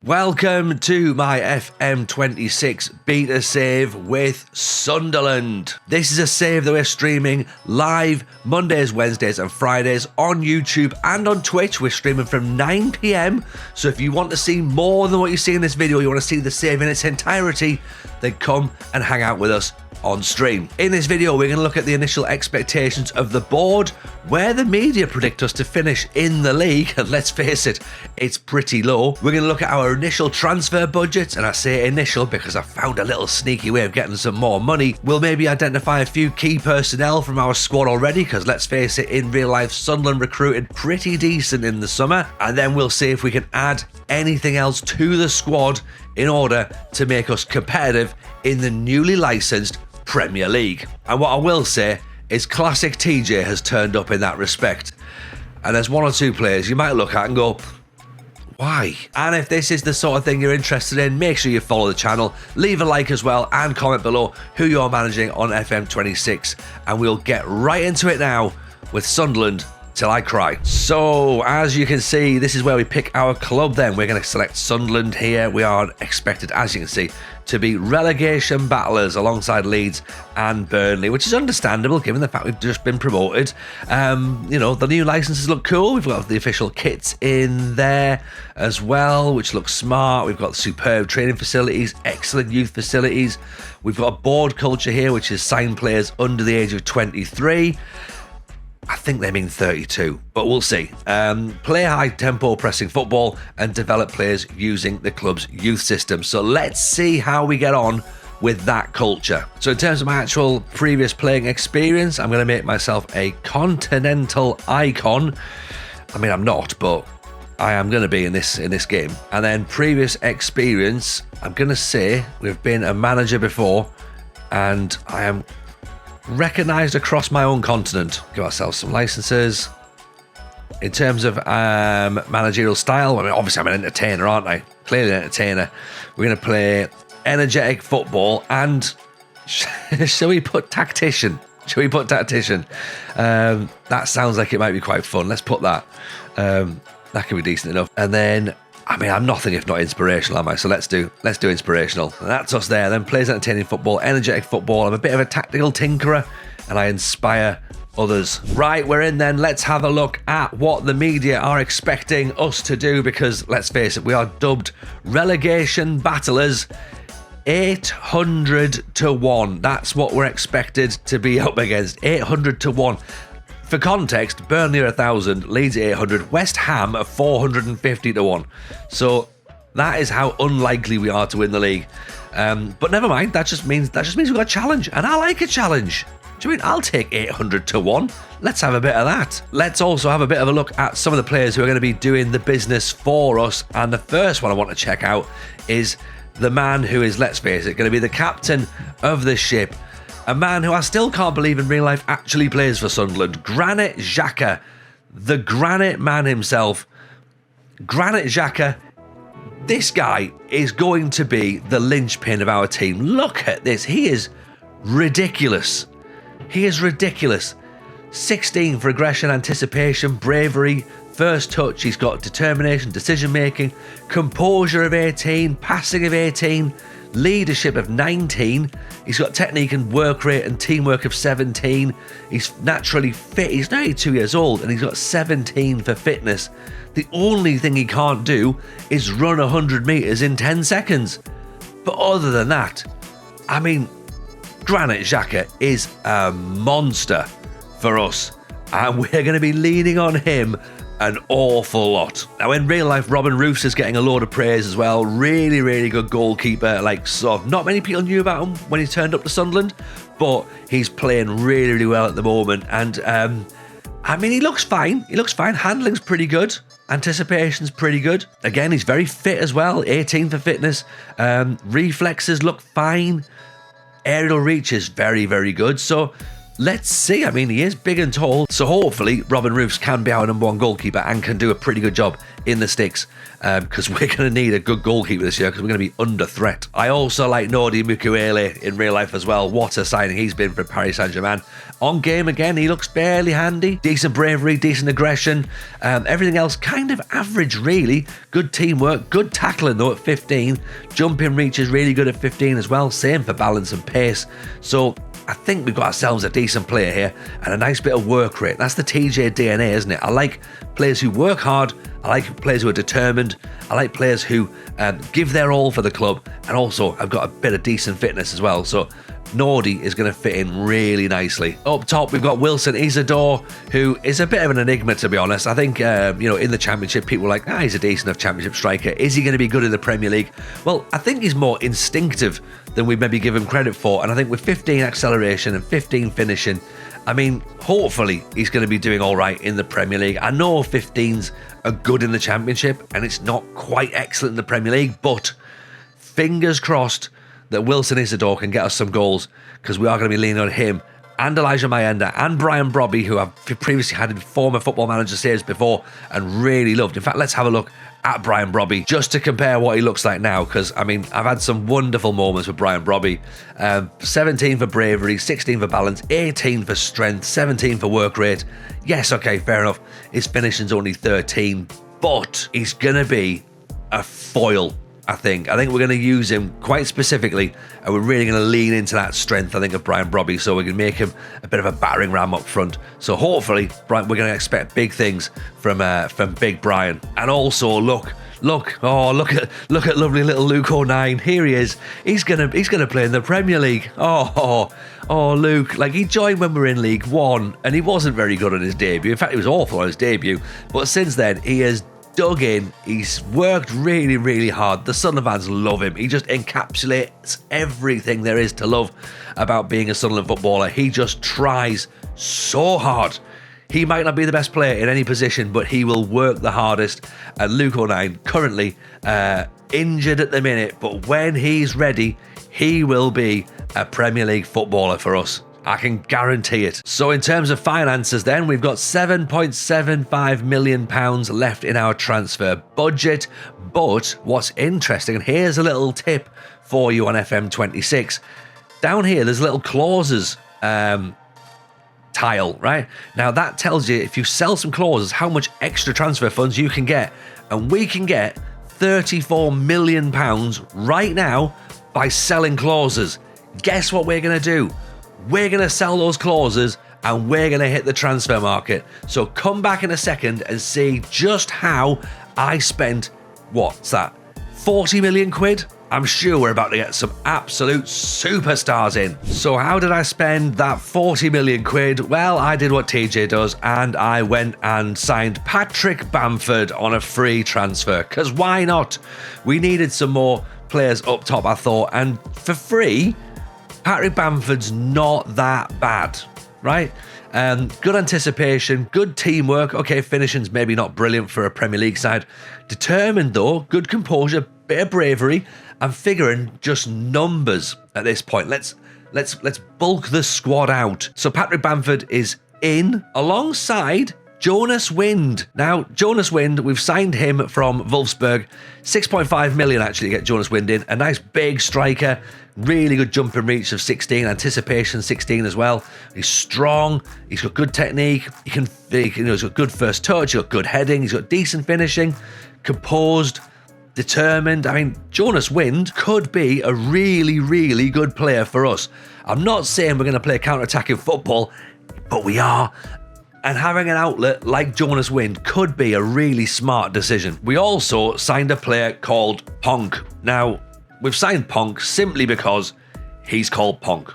Welcome to my FM26 beta save with Sunderland. This is a save that we're streaming live Mondays, Wednesdays and Fridays on YouTube and on Twitch. We're streaming from 9 PM. So if you want to see more than what you see in this video, you want to see the save in its entirety, then come and hang out with us on stream. In this video, we're going to look at the initial expectations of the board, where the media predict us to finish in the league, and let's face it, it's pretty low. We're going to look at our initial transfer budgets, and I say initial because I found a little sneaky way of getting some more money. We'll maybe identify a few key personnel from our squad already, because let's face it, in real life, Sunderland recruited pretty decent in the summer, and then we'll see if we can add anything else to the squad in order to make us competitive in the newly licensed Premier League. And what I will say is classic TJ has turned up in that respect. And there's one or two players you might look at and go, why? And if this is the sort of thing you're interested in, make sure you follow the channel, leave a like as well, and comment below who you're managing on FM26. And we'll get right into it now with Sunderland till I cry. So, as you can see, this is where we pick our club then. We're going to select Sunderland here. We are expected, as you can see, to be relegation battlers alongside Leeds and Burnley, which is understandable given the fact we've just been promoted. The new licenses look cool. We've got the official kits in there as well, which looks smart. We've got superb training facilities, excellent youth facilities. We've got a board culture here, which is sign players under the age of 23. I think they mean 32, but we'll see. Play high tempo pressing football and develop players using the club's youth system. So let's see how we get on with that culture. So in terms of my actual previous playing experience, I'm going to make myself a continental icon. I mean, I'm not, but I am going to be in this game. And then previous experience, I'm going to say we've been a manager before, and I am recognised across my own continent. Give ourselves some licenses. In terms of managerial style, I mean, obviously I'm an entertainer, aren't I? Clearly an entertainer. We're going to play energetic football and shall we put tactician? That sounds like it might be quite fun. Let's put that. That could be decent enough. And then, I mean, I'm nothing if not inspirational, am I? So let's do inspirational. And that's us there. Then plays entertaining football, energetic football. I'm a bit of a tactical tinkerer and I inspire others. Right, we're in then. Let's have a look at what the media are expecting us to do, because let's face it, we are dubbed relegation battlers. 800-1. That's what we're expected to be up against. 800-1. For context, Burnley are 1,000, Leeds 800, West Ham are 450-1. So that is how unlikely we are to win the league. But never mind. That just means we've got a challenge, and I like a challenge. Do you mean I'll take 800-1? Let's have a bit of that. Let's also have a bit of a look at some of the players who are going to be doing the business for us. And the first one I want to check out is the man who is, let's face it, going to be the captain of the ship. A man who I still can't believe in real life actually plays for Sunderland. Granit Xhaka, the Granite Man himself. Granit Xhaka, this guy is going to be the linchpin of our team. Look at this. He is ridiculous. 16 for aggression, anticipation, bravery, first touch. He's got determination, decision making, composure of 18, passing of 18, leadership of 19. He's got technique and work rate and teamwork of 17. He's naturally fit. He's 92 years old and he's got 17 for fitness. The only thing he can't do is run 100 metres in 10 seconds. But other than that, I mean, Granit Xhaka is a monster for us, and we're going to be leaning on him an awful lot. Now, in real life, Robin Roos is getting a load of praise as well. Really, really good goalkeeper. Like, sort of, not many people knew about him when he turned up to Sunderland, but he's playing really, really well at the moment. And, I mean, he looks fine. Handling's pretty good. Anticipation's pretty good. Again, he's very fit as well. 18 for fitness. Reflexes look fine. Aerial reach is very, very good. So, let's see. I mean, he is big and tall, so hopefully Robin Roofs can be our number one goalkeeper and can do a pretty good job in the sticks, because we're going to need a good goalkeeper this year because we're going to be under threat. I also like Nordi Mukiele in real life as well. What a signing he's been for Paris Saint-Germain. On game again, he looks barely handy. Decent bravery, decent aggression. Everything else kind of average, really. Good teamwork, good tackling though at 15. Jumping reach is really good at 15 as well. Same for balance and pace. So I think we've got ourselves a decent player here and a nice bit of work rate. That's the TJ DNA, isn't it? I like players who work hard. I like players who are determined. I like players who give their all for the club, and also I've got a bit of decent fitness as well. So Nordi is going to fit in really nicely. Up top, we've got Wilson Isidore, who is a bit of an enigma, to be honest. I think, in the Championship, people were like, he's a decent enough Championship striker. Is he going to be good in the Premier League? Well, I think he's more instinctive than we maybe give him credit for. And I think with 15 acceleration and 15 finishing, I mean, hopefully he's going to be doing all right in the Premier League. I know 15s are good in the Championship, and it's not quite excellent in the Premier League, but fingers crossed that Wilson Isidore can get us some goals, because we are going to be leaning on him and Elijah Mayenda and Brian Brobby, who I've previously had in former Football Manager saves before and really loved. In fact, let's have a look at Brian Brobby just to compare what he looks like now, because, I mean, I've had some wonderful moments with Brian Brobby. 17 for bravery, 16 for balance, 18 for strength, 17 for work rate. Yes, okay, fair enough. His finishing's only 13, but he's going to be a foil. I think we're going to use him quite specifically, and we're really going to lean into that strength, I think, of Brian Brobby, so we can make him a bit of a battering ram up front. So hopefully, we're going to expect big things from Big Brian. And also, look at lovely little Luke O'Nien. Here he is. He's gonna play in the Premier League. Oh, Luke. Like, he joined when we were in League One, and he wasn't very good on his debut. In fact, he was awful on his debut. But since then, he has dug in. He's worked really, really hard. The Sunderland fans love him. He just encapsulates everything there is to love about being a Sunderland footballer. He just tries so hard. He might not be the best player in any position, but he will work the hardest. And Luke O'Nien, currently injured at the minute, but when he's ready, he will be a Premier League footballer for us. I can guarantee it. So in terms of finances then, we've got £7.75 million left in our transfer budget. But what's interesting, and here's a little tip for you on FM26. Down here, there's little clauses tile, right? Now that tells you, if you sell some clauses, how much extra transfer funds you can get. And we can get £34 million right now by selling clauses. Guess what we're going to do? We're going to sell those clauses and we're going to hit the transfer market. So come back in a second and see just how I spent, what's that, 40 million quid? I'm sure we're about to get some absolute superstars in. So how did I spend that 40 million quid? Well, I did what TJ does, and I went and signed Patrick Bamford on a free transfer. Because why not? We needed some more players up top, I thought, and for free, Patrick Bamford's not that bad, right? Good anticipation, good teamwork. Okay, finishing's maybe not brilliant for a Premier League side. Determined though, good composure, bit of bravery. I'm figuring just numbers at this point. Let's bulk the squad out. So Patrick Bamford is in alongside Jonas Wind. Now, Jonas Wind, we've signed him from Wolfsburg. 6.5 million actually to get Jonas Wind in. A nice big striker. Really good jumping reach of 16, anticipation 16 as well. He's strong, he's got good technique, he's got good first touch, he's got good heading, he's got decent finishing, composed, determined. I mean, Jonas Wind could be a really, really good player for us. I'm not saying we're going to play counter-attacking football, but we are. And having an outlet like Jonas Wind could be a really smart decision. We also signed a player called Ponk. Now, we've signed Ponk simply because he's called Ponk.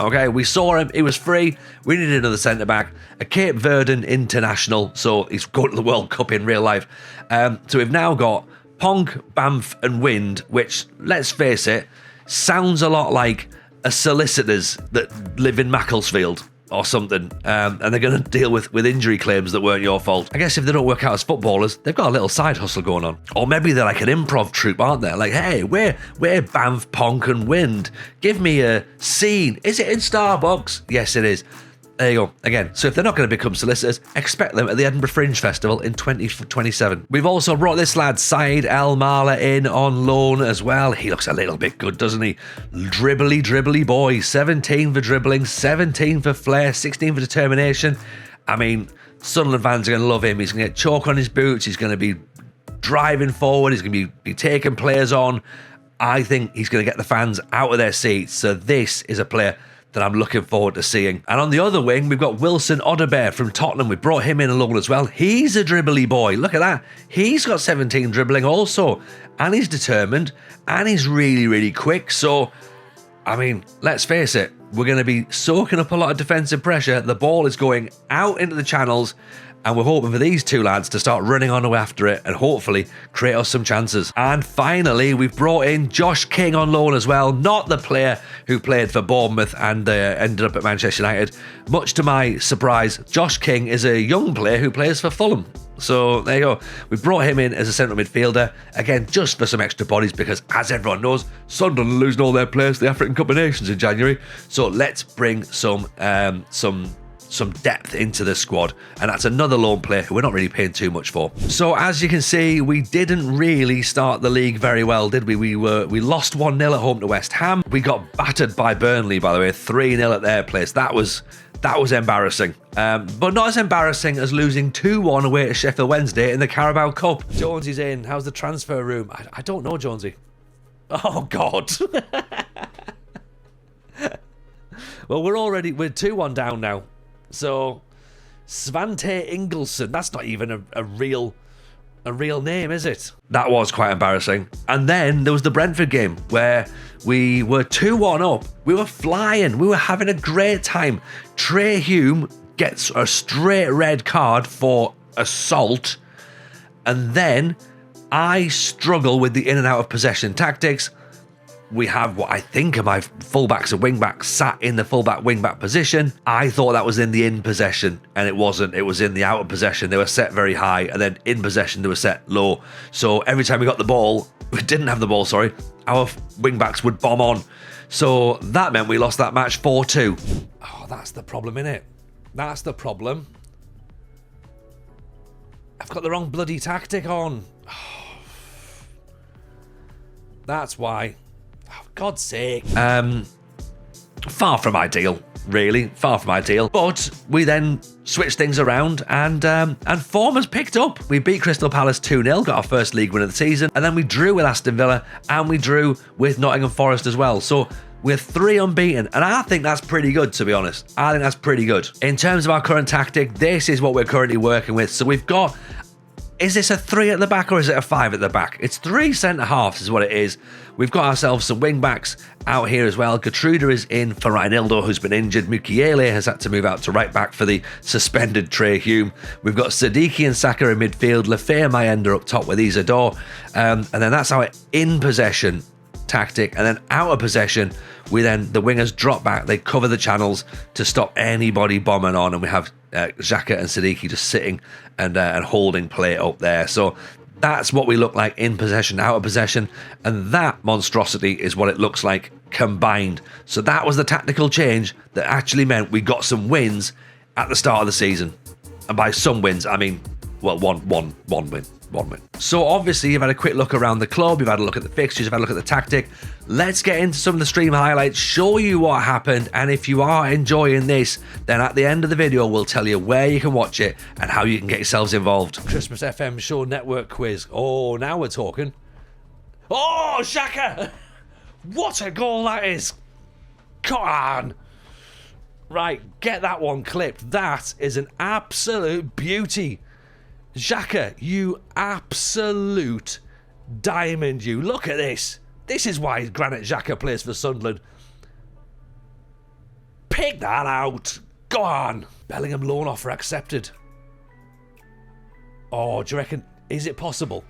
Okay, we saw him, he was free, we needed another centre-back, a Cape Verdean international, so he's going to the World Cup in real life. So we've now got Ponk, Bamf and Wind, which, let's face it, sounds a lot like a solicitors that live in Macclesfield. or something, and they're going to deal with injury claims that weren't your fault. I guess if they don't work out as footballers, they've got a little side hustle going on. Or maybe they're like an improv troupe, aren't they? Like, hey, we're Banff, Ponk and Wind. Give me a scene. Is it in Starbucks? Yes, it is. There you go. Again, so if they're not going to become solicitors, expect them at the Edinburgh Fringe Festival in 2027. We've also brought this lad, Saeed El Mala, in on loan as well. He looks a little bit good, doesn't he? Dribbly boy. 17 for dribbling, 17 for flair, 16 for determination. I mean, Sunderland fans are going to love him. He's going to get chalk on his boots. He's going to be driving forward. He's going to be taking players on. I think he's going to get the fans out of their seats. So this is a player that I'm looking forward to seeing. And on the other wing, we've got Wilson Odobert from Tottenham. We brought him in along as well. He's a dribbly boy. Look at that. He's got 17 dribbling also. And he's determined. And he's really quick. So, I mean, let's face it. We're going to be soaking up a lot of defensive pressure. The ball is going out into the channels. And we're hoping for these two lads to start running on after it and hopefully create us some chances. And finally, we've brought in Josh King on loan as well. Not the player who played for Bournemouth and ended up at Manchester United. Much to my surprise, Josh King is a young player who plays for Fulham. So there you go. We brought him in as a central midfielder. Again, just for some extra bodies because, as everyone knows, Sunderland are losing all their players to the African Cup of Nations in January. So let's bring some depth into the squad, and that's another loan player who we're not really paying too much for. So as you can see, we didn't really start the league very well, did we? We lost 1-0 at home to West Ham. We got battered by Burnley, by the way, 3-0 at their place. That was embarrassing, but not as embarrassing as losing 2-1 away to Sheffield Wednesday in the Carabao Cup. Jonesy's in. How's the transfer room? I don't know, Jonesy. Oh God. Well, we're 2-1 down now. So, Svante Ingelsson, that's not even a real name, is it? That was quite embarrassing. And then there was the Brentford game where we were 2-1 up. We were flying. We were having a great time. Trey Hume gets a straight red card for assault. And then I struggle with the in and out of possession tactics. We have what I think are my fullbacks and wingbacks sat in the fullback wingback position. I thought that was in the in possession, and it wasn't. It was in the out of possession. They were set very high, and then in possession they were set low. So every time we got the ball, we didn't have the ball, sorry, our wingbacks would bomb on. So that meant we lost that match 4-2. Oh, that's the problem, innit? That's the problem. I've got the wrong bloody tactic on. Oh, that's why. Oh, God's sake. Far from ideal, really. Far from ideal. But we then switched things around and form has picked up. We beat Crystal Palace 2-0, got our first league win of the season, and then we drew with Aston Villa and we drew with Nottingham Forest as well. So we're 3 unbeaten, and I think that's pretty good, to be honest. I think that's pretty good. In terms of our current tactic, this is what we're currently working with. So we've got... Is this a 3 at the back or is it a 5 at the back? It's 3 centre-halves is what it is. We've got ourselves some wing-backs out here as well. Gertruda is in for Reinildo, who's been injured. Mukiele has had to move out to right-back for the suspended Trey Hume. We've got Siddiqui and Saka in midfield. Lafayette Mayenda up top with Isadore. And then that's our in-possession tactic. And then out of possession, the wingers drop back. They cover the channels to stop anybody bombing on. And we have Xhaka and Siddiqui just sitting and holding play up there. So that's what we look like in possession, out of possession, and that monstrosity is what it looks like combined. So that was the tactical change that actually meant we got some wins at the start of the season. And by some wins, I mean, well, one win. So obviously you've had a quick look around the club, you've had a look at the fixtures, you've had a look at the tactic. Let's get into some of the stream highlights, show you what happened, and if you are enjoying this, then at the end of the video we'll tell you where you can watch it and how you can get yourselves involved. Christmas FM Show Network quiz. Oh, now we're talking. Oh, Xhaka! What a goal that is! Come on! Right, get that one clipped. That is an absolute beauty. Xhaka, you absolute diamond, you. Look at this. This is why Granit Xhaka plays for Sunderland. Pick that out. Go on. Bellingham loan offer accepted. Oh, do you reckon... Is it possible?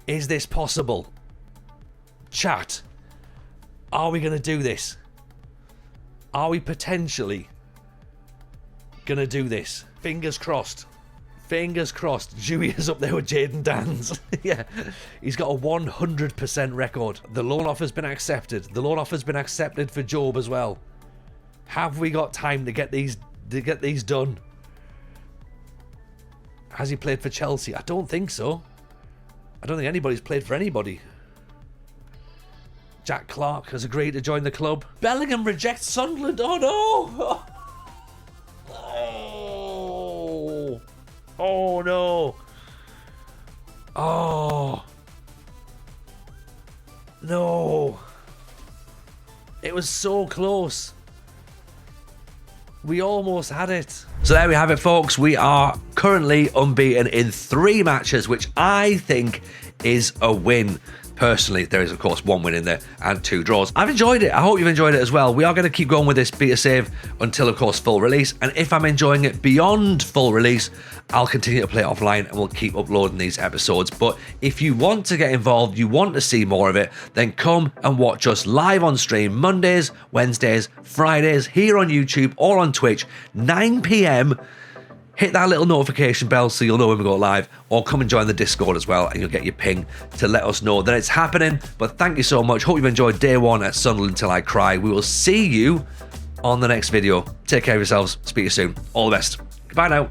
Is this possible? Chat. Are we going to do this? Are we potentially gonna do this. Fingers crossed. Fingers crossed. Dewey is up there with Jaden Dans. Yeah, he's got a 100% record. The loan offer's been accepted. The loan offer's been accepted for Job as well. Have we got time to get these done? Has he played for Chelsea? I don't think so. I don't think anybody's played for anybody. Jack Clark has agreed to join the club. Bellingham rejects Sunderland. Oh no! Oh, oh no! Oh no! It was so close. We almost had it. So there we have it, folks. We are currently unbeaten in 3 matches, which I think is a win. Personally, there is, of course, 1 win in there and 2 draws. I've enjoyed it. I hope you've enjoyed it as well. We are going to keep going with this beta save until, of course, full release. And if I'm enjoying it beyond full release, I'll continue to play it offline and we'll keep uploading these episodes. But if you want to get involved, you want to see more of it, then come and watch us live on stream Mondays, Wednesdays, Fridays, here on YouTube or on Twitch, 9 p.m. Hit that little notification bell so you'll know when we go live, or come and join the Discord as well and you'll get your ping to let us know that it's happening. But thank you so much. Hope you've enjoyed day 1 at Sunderland Till I Cry. We will see you on the next video. Take care of yourselves. Speak to you soon. All the best. Goodbye now.